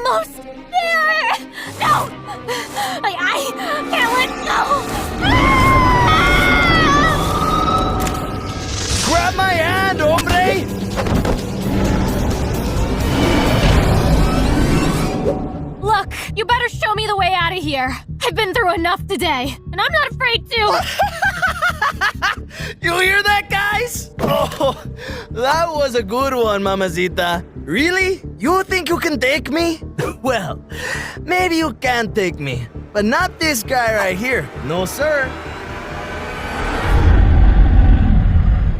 almost there! No! I can't let go! Grab my hand, hombre! Look, you better show me the way out of here. I've been through enough today, and I'm not afraid to. You hear that, guys? Oh, that was a good one, mamacita. Really? You think you can take me? Well, maybe you can take me, but not this guy right here. No, sir.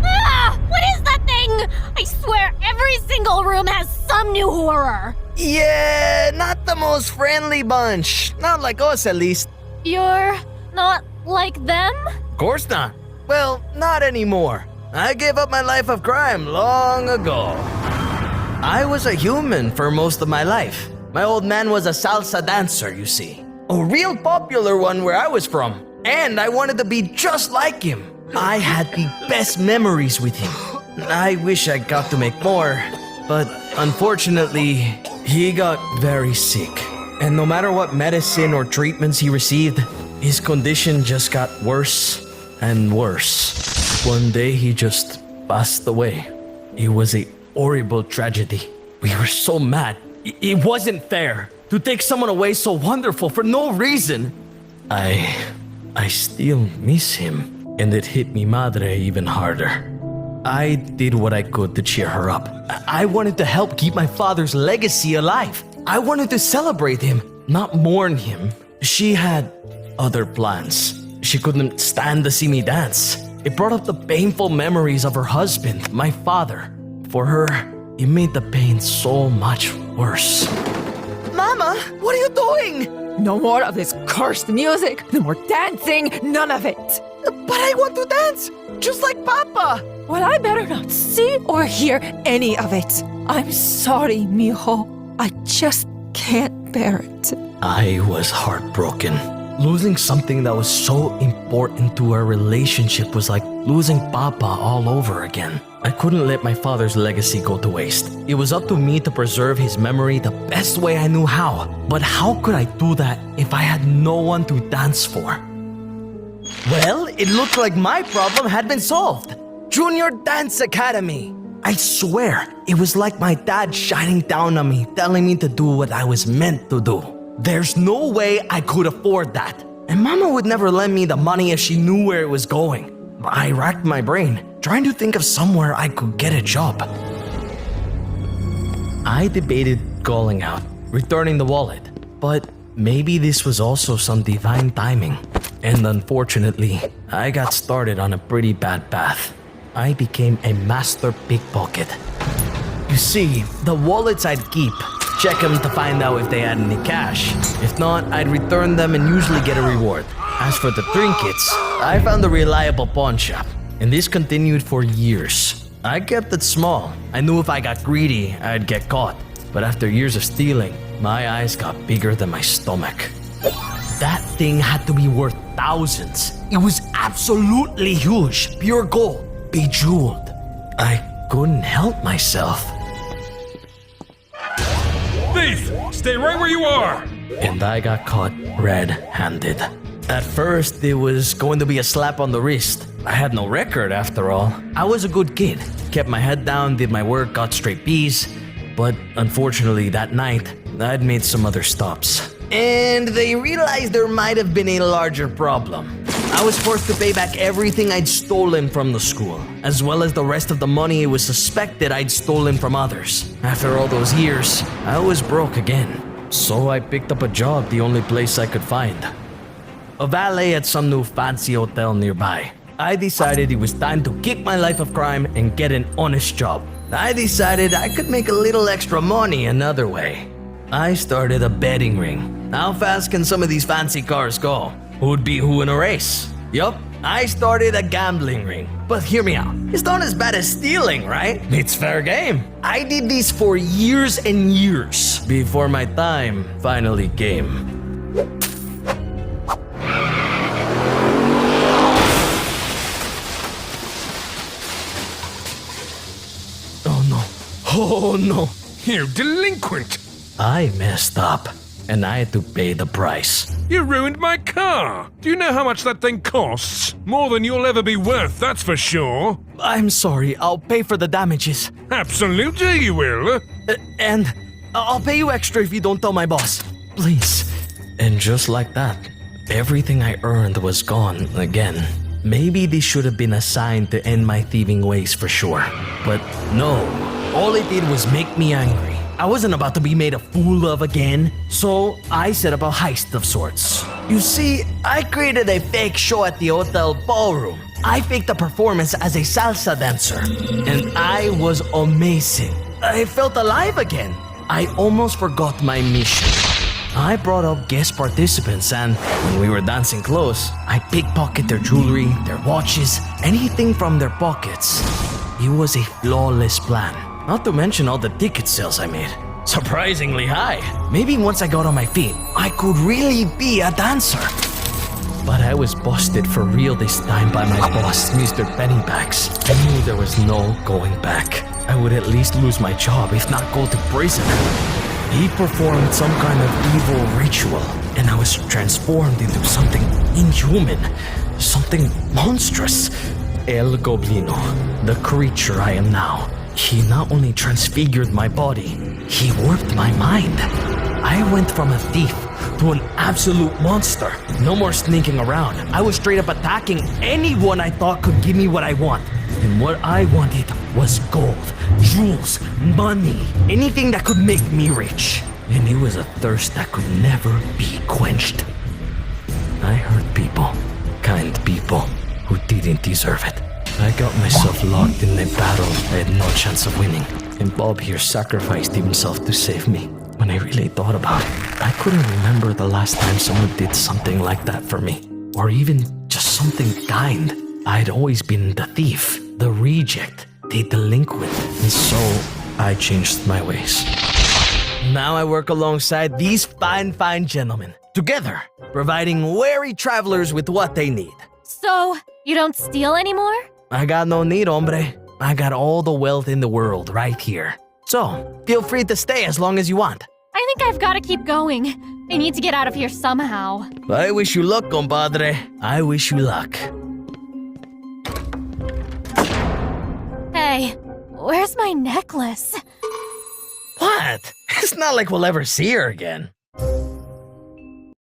Ah! What is that thing? I swear every single room has some new horror. Yeah, not the most friendly bunch. Not like us, at least. You're not like them? Of course not. Well, not anymore. I gave up my life of crime long ago. I was a human for most of my life. My old man was a salsa dancer, you see. A real popular one where I was from. And I wanted to be just like him. I had the best memories with him. I wish I got to make more, but unfortunately, he got very sick. And no matter what medicine or treatments he received, his condition just got worse and worse. One day he just passed away. It was a horrible tragedy. We were so mad. It wasn't fair to take someone away so wonderful for no reason. I still miss him, and it hit mi madre even harder. I did what I could to cheer her up. I wanted to help keep my father's legacy alive. I wanted to celebrate him, not mourn him. She had other plans. She couldn't stand to see me dance. It brought up the painful memories of her husband, my father. For her, it made the pain so much worse. Mama, what are you doing? No more of this cursed music, no more dancing, none of it. But I want to dance, just like Papa. Well, I better not see or hear any of it. I'm sorry, mijo. I just can't bear it. I was heartbroken. Losing something that was so important to our relationship was like losing Papa all over again. I couldn't let my father's legacy go to waste. It was up to me to preserve his memory the best way I knew how. But how could I do that if I had no one to dance for? Well, it looked like my problem had been solved. Junior Dance Academy. I swear, it was like my dad shining down on me, telling me to do what I was meant to do. There's no way I could afford that. And Mama would never lend me the money if she knew where it was going. I racked my brain, trying to think of somewhere I could get a job. I debated calling out, returning the wallet, but maybe this was also some divine timing. And unfortunately, I got started on a pretty bad path. I became a master pickpocket. You see, the wallets I'd keep, check them to find out if they had any cash. If not, I'd return them and usually get a reward. As for the trinkets, I found a reliable pawn shop, and this continued for years. I kept it small. I knew if I got greedy, I'd get caught. But after years of stealing, my eyes got bigger than my stomach. That thing had to be worth thousands. It was absolutely huge, pure gold, bejeweled. I couldn't help myself. Thief! Stay right where you are! And I got caught red-handed. At first, it was going to be a slap on the wrist. I had no record after all. I was a good kid. Kept my head down, did my work, got straight B's. But unfortunately, that night, I'd made some other stops. And they realized there might have been a larger problem. I was forced to pay back everything I'd stolen from the school, as well as the rest of the money it was suspected I'd stolen from others. After all those years, I was broke again. So I picked up a job the only place I could find. A valet at some new fancy hotel nearby. I decided it was time to kick my life of crime and get an honest job. I decided I could make a little extra money another way. I started a betting ring. How fast can some of these fancy cars go? Who'd beat who in a race? Yup, I started a gambling ring. But hear me out. It's not as bad as stealing, right? It's fair game. I did this for years and years before my time finally came. Oh no. You delinquent! I messed up, and I had to pay the price. You ruined my car! Do you know how much that thing costs? More than you'll ever be worth, that's for sure. I'm sorry, I'll pay for the damages. Absolutely you will. And I'll pay you extra if you don't tell my boss. Please. And just like that, everything I earned was gone again. Maybe this should have been a sign to end my thieving ways for sure. But no, all it did was make me angry. I wasn't about to be made a fool of again, so I set up a heist of sorts. You see, I created a fake show at the hotel ballroom. I faked a performance as a salsa dancer, and I was amazing. I felt alive again. I almost forgot my mission. I brought up guest participants, and when we were dancing close, I pickpocketed their jewelry, their watches, anything from their pockets. It was a flawless plan. Not to mention all the ticket sales I made. Surprisingly high. Maybe once I got on my feet, I could really be a dancer. But I was busted for real this time by my boss, Mr. Pennybags. I knew there was no going back. I would at least lose my job, if not go to prison. He performed some kind of evil ritual, and I was transformed into something inhuman, something monstrous. El Goblino, the creature I am now. He not only transfigured my body, he warped my mind. I went from a thief to an absolute monster. No more sneaking around. I was straight up attacking anyone I thought could give me what I want. And what I wanted was gold, jewels, money, anything that could make me rich. And it was a thirst that could never be quenched. I hurt people, kind people, who didn't deserve it. I got myself locked in a battle I had no chance of winning, and Bob here sacrificed himself to save me. When I really thought about it, I couldn't remember the last time someone did something like that for me, or even just something kind. I'd always been the thief, the reject, the delinquent, and so I changed my ways. Now I work alongside these fine gentlemen, together, providing wary travelers with what they need. So, you don't steal anymore? I got no need, hombre. I got all the wealth in the world right here. So, feel free to stay as long as you want. I think I've got to keep going. I need to get out of here somehow. I wish you luck, compadre. I wish you luck. Hey, where's my necklace? What? It's not like we'll ever see her again.